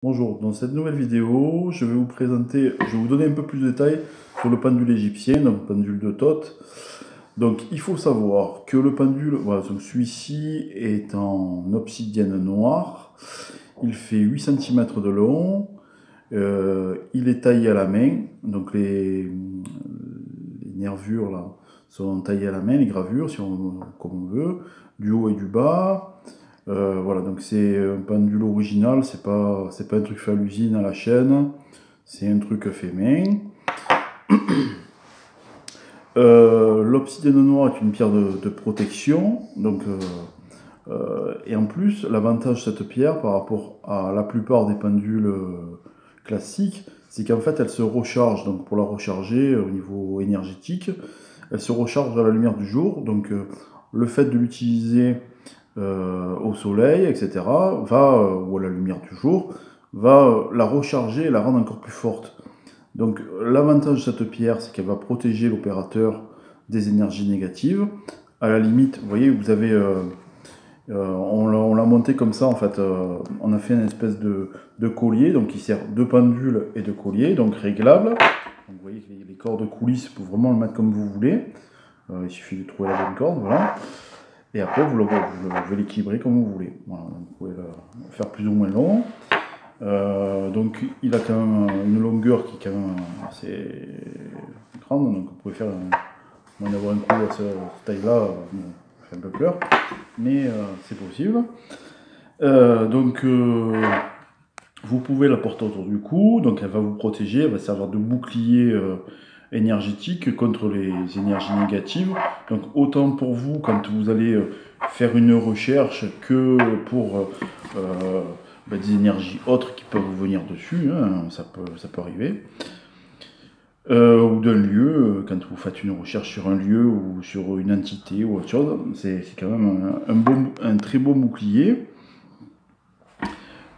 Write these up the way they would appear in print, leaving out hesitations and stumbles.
Bonjour, dans cette nouvelle vidéo, je vais vous donner un peu plus de détails sur le pendule égyptien, donc le pendule de Thoth. Donc il faut savoir que le pendule, voilà, donc celui-ci est en obsidienne noire, il fait 8 cm de long, il est taillé à la main, donc les nervures là sont taillées à la main, les gravures, comme on veut, du haut et du bas. Voilà, donc c'est un pendule original, c'est pas un truc fait à l'usine, à la chaîne, c'est un truc fait main. L'obsidienne noire est une pierre de protection, donc, et en plus, l'avantage de cette pierre par rapport à la plupart des pendules classiques, c'est qu'en fait elle se recharge, donc pour la recharger au niveau énergétique, elle se recharge à la lumière du jour, donc le fait de l'utiliser au soleil, etc., ou à la lumière du jour, va la recharger et la rendre encore plus forte. Donc l'avantage de cette pierre, c'est qu'elle va protéger l'opérateur des énergies négatives. À la limite, vous voyez, vous avez, on l'a monté comme ça en fait. On a fait une espèce de collier, donc qui sert de pendule et de collier, donc réglable. Donc, vous voyez que les cordes coulissent, vous pouvez vraiment le mettre comme vous voulez. Il suffit de trouver la bonne corde, voilà. Et après, vous pouvez l'équilibrer comme vous voulez. Voilà, vous pouvez le faire plus ou moins long. Donc, il a quand même une longueur qui est quand même assez grande. Donc, vous pouvez faire en avoir un coup à cette taille-là, ça fait un peu peur, mais c'est possible. Vous pouvez la porter autour du cou. Donc, elle va vous protéger. Elle va servir de bouclier énergétique contre les énergies négatives. Donc autant pour vous quand vous allez faire une recherche que pour des énergies autres qui peuvent vous venir dessus, hein, ça peut arriver. Ou d'un lieu, quand vous faites une recherche sur un lieu ou sur une entité ou autre chose, c'est quand même un très beau bouclier.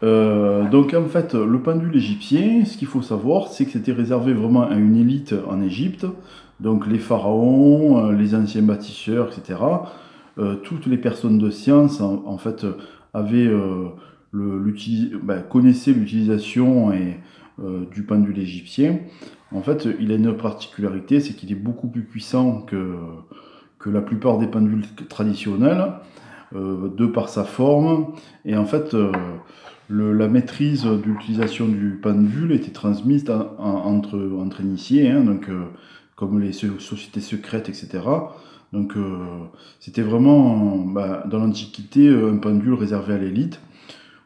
Donc en fait, le pendule égyptien, ce qu'il faut savoir, c'est que c'était réservé vraiment à une élite en Égypte, donc les pharaons, les anciens bâtisseurs, etc. Toutes les personnes de science, en fait, avaient, connaissaient l'utilisation du pendule égyptien. En fait, il a une particularité, c'est qu'il est beaucoup plus puissant que la plupart des pendules traditionnels, de par sa forme, et en fait, la maîtrise de l'utilisation du pendule était transmise entre initiés, hein, donc, comme les sociétés secrètes, etc. Donc c'était vraiment, dans l'Antiquité, un pendule réservé à l'élite.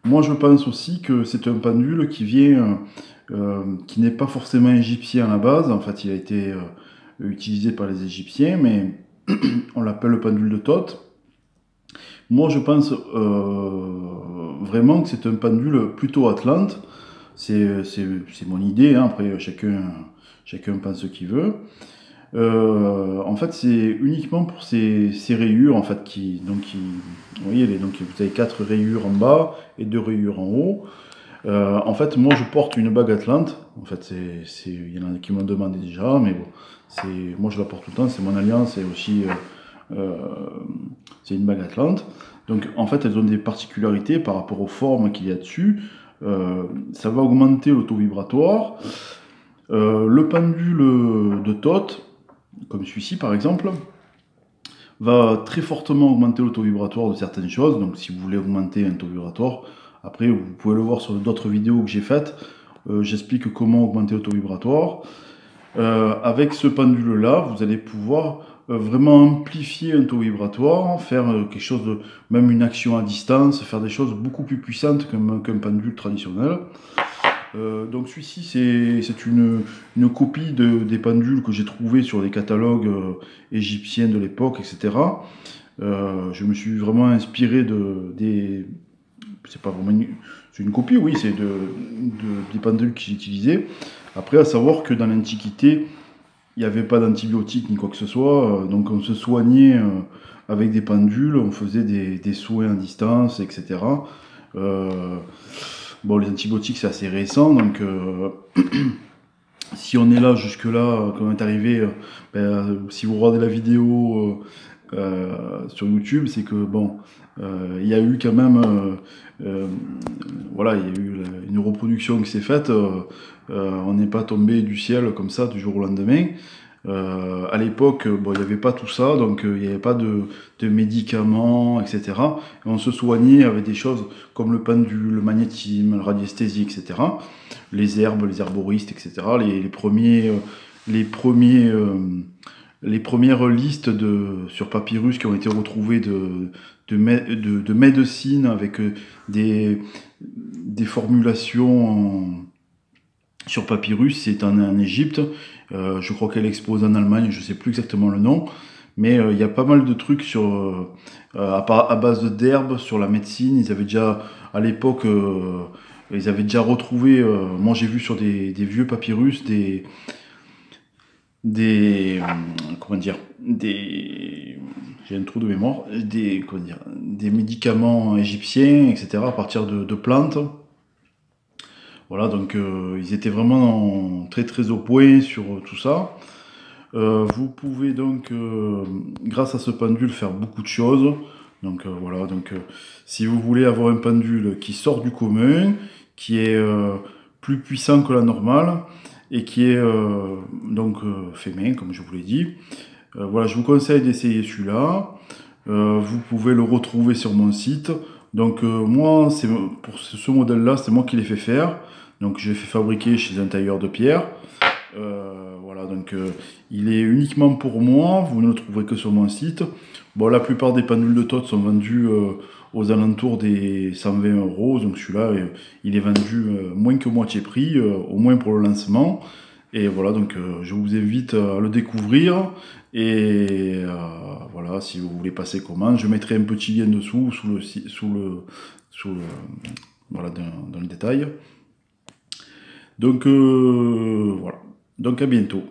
Moi je pense aussi que c'est un pendule qui n'est pas forcément égyptien à la base. En fait il a été utilisé par les Égyptiens, mais on l'appelle le pendule de Thoth. Moi, je pense vraiment que c'est un pendule plutôt atlante. C'est mon idée, hein. Après, chacun pense ce qu'il veut. En fait, c'est uniquement pour ces rayures, en fait, vous voyez, donc vous avez 4 rayures en bas et 2 rayures en haut. En fait, moi, je porte une bague atlante. En fait, il y en a qui m'ont demandé déjà, mais bon, moi, je la porte tout le temps. C'est mon alliance et aussi... c'est une bague atlante. Donc en fait elles ont des particularités par rapport aux formes qu'il y a dessus. Ça va augmenter l'auto-vibratoire. Le pendule de Thoth, comme celui-ci par exemple, va très fortement augmenter l'auto-vibratoire de certaines choses. Donc si vous voulez augmenter un taux vibratoire, après vous pouvez le voir sur d'autres vidéos que j'ai faites. J'explique comment augmenter l'auto-vibratoire. Avec ce pendule là, vous allez pouvoir vraiment amplifier un taux vibratoire, faire quelque chose même une action à distance, faire des choses beaucoup plus puissantes qu'un pendule traditionnel. Donc celui-ci c'est une copie des pendules que j'ai trouvées sur des catalogues égyptiens de l'époque, etc. Je me suis vraiment inspiré c'est pas vraiment c'est une copie, oui, c'est des pendules que j'ai utilisées. Après, à savoir que dans l'Antiquité, il n'y avait pas d'antibiotiques ni quoi que ce soit, donc on se soignait avec des pendules, on faisait des soins à distance, etc. Bon, les antibiotiques c'est assez récent, donc si on est là jusque-là, quand on est arrivé, si vous regardez la vidéo sur YouTube, c'est que bon, il y a eu quand même, voilà, il y a eu une reproduction qui s'est faite. On n'est pas tombé du ciel comme ça du jour au lendemain. À l'époque, bon, il n'y avait pas tout ça, donc il n'y avait pas de médicaments, etc. Et on se soignait avec des choses comme le pendule, le magnétisme, la radiesthésie, etc. Les herbes, les herboristes, etc. Les premières listes sur papyrus qui ont été retrouvées de médecine avec des formulations sur papyrus, c'est en Égypte. Je crois qu'elle expose en Allemagne, je ne sais plus exactement le nom. Mais il y a pas mal de trucs à base d'herbes sur la médecine. Ils avaient déjà, à l'époque, ils avaient déjà retrouvé, moi j'ai vu sur des vieux papyrus, comment dire, j'ai un trou de mémoire, des médicaments égyptiens, etc., à partir de plantes. Voilà, donc ils étaient vraiment très très au point sur tout ça. Vous pouvez donc, grâce à ce pendule, faire beaucoup de choses. Donc voilà, donc si vous voulez avoir un pendule qui sort du commun, qui est plus puissant que la normale, et qui est fait main, comme je vous l'ai dit, voilà, je vous conseille d'essayer celui-là. Vous pouvez le retrouver sur mon site. Donc moi, pour ce modèle-là, c'est moi qui l'ai fait faire. Donc je l'ai fait fabriquer chez un tailleur de pierre. Voilà, donc il est uniquement pour moi, vous ne le trouverez que sur mon site. Bon, la plupart des pendules de Todt sont vendus aux alentours des 120 euros, donc celui-là, il est vendu moins que moitié prix, au moins pour le lancement. Et voilà, donc je vous invite à le découvrir. Et voilà, si vous voulez passer commande, je mettrai un petit lien dessous, voilà, dans le détail. Donc voilà. Donc à bientôt.